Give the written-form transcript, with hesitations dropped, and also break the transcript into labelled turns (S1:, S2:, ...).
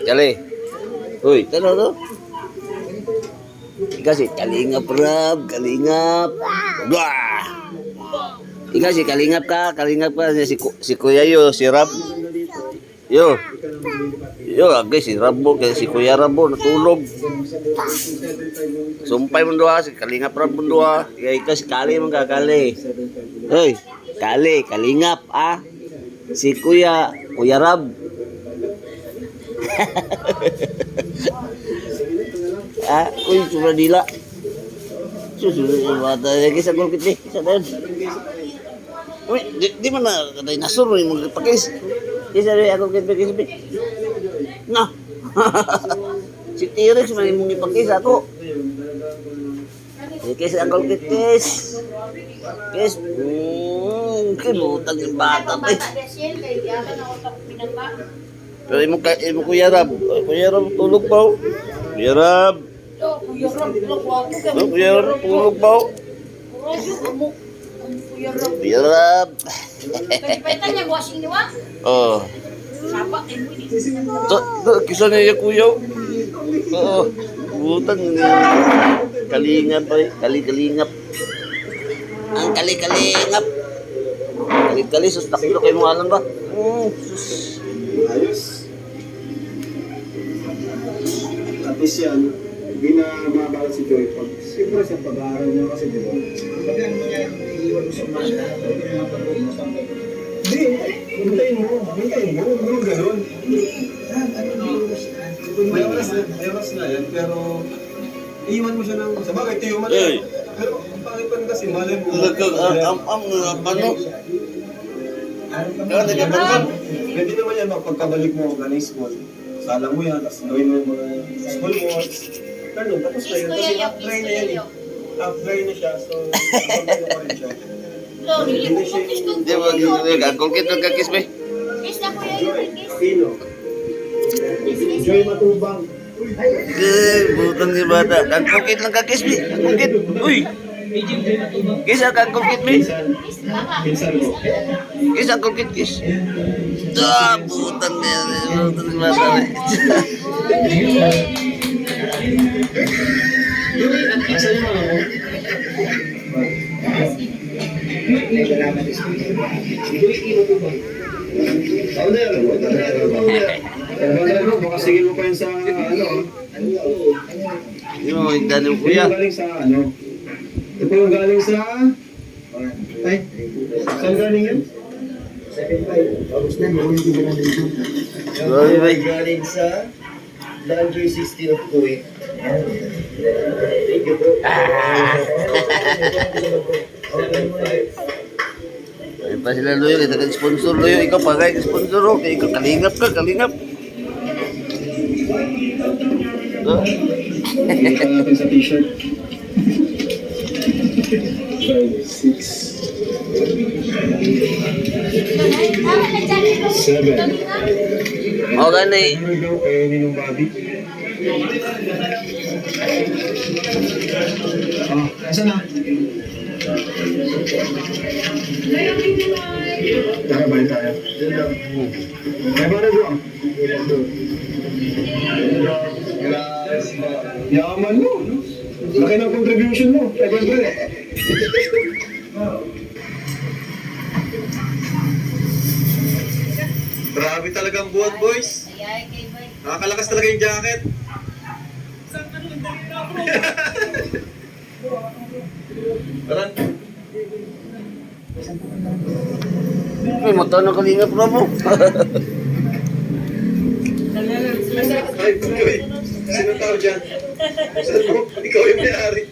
S1: Kali. Uy, talo to. Ikaw si Kalingap Rab, Kalingap. Wah. Ikaw si Kalingap ka si Kuya Yo, si Rab. Yo. Yo, agay si Rabo, kaya si Kuya Rabo natulog. Sumpay mo doha, si Kalingap Rab mo doha. Kaya ikaw si Kali mong kakali. Hey, Kali, Kalingap, ah. Si Kuya Rab. Ah, uy, cuma dila. Susunod yung bata. Kisa gol kita, kisa doon. Uy, di mana katay nasur yung mga pakis. Kisa doon, ako kita, kisa doon. Nah. Si T-Rex man yung mga pakis ako. Kisa ang gol kita. Kis, kinutang yung bata. Pero imo Kuya Rab tulog pa. Kuya Rab. Kuya Rab tulog pa. Kuya Rab.
S2: Palitan niya washing niwa?
S1: Oh.
S2: Sapa kay mo ni.
S1: Kisa niya kuya. Oo. Butang niya. Kalingap pa. Kalingap. Ang kalingap. Kali sus taklo kay mo alam ba?
S3: Ayos. Tapos yan, binababala si Joy pag siyempre sa pag-aaral niya kasi diba? Pag ano niya, iiwan mo sa mga hindi, hintayin mo, huwag gano'n. May oras na yan, pero iiwan mo siya ng, sa bagay, tiyo man yan. Pero ang pangipan kasi, malay mo.
S1: Ano?
S3: Pwede naman yan, pagkabalik mo ng school, sala mo yan, tapos gawin mo yung mga school works. Ganun, tapos na yun. Kasi up-dry na yan eh. Up-dry na siya, so up-dry na rin siya.
S1: Di ba, ang kita nagkakis ba?
S2: Kiss na kuya yung kiss.
S3: Sino? Joy Matubang.
S1: Butang ni bata. Ang kukit lang kakis ba? Ang kukit. Uy! Kisa kang kukit ba?
S3: Pinsan mo.
S1: Kisa ang kukit kis. Butang ni bata.
S3: Asan yung mga mo? Baka sige mo pa yun sa ano.
S1: Di mo magdano kuya.
S3: Ito galing sa ano. Ito yung galing sa ay, saan galing yan?
S1: Grabe ba?
S4: Galing sa Laundry 16 of Kuwait. Thank you po.
S1: Ay pa sila Loyo, kita kan sponsor Loyo, ikaw pagay sponsor o, kaya ikaw kalingap ka, kalingap.
S3: Tingnan natin sa t-shirt. 7.
S1: O gani.
S3: Ano daw kayo ninong Bobby? Asa na? Tara, balik tayo. May ba na doon? Yaman mo. Laki ng contribution mo. 500. Grabe talagang buhat, boys.
S2: Ayay kay boy.
S3: Nakakalakas talaga yung jacket. Parang
S1: Ay, mata na kalingap na mo.
S3: ay, Joy, sino tao dyan? Ikaw yung may-ari.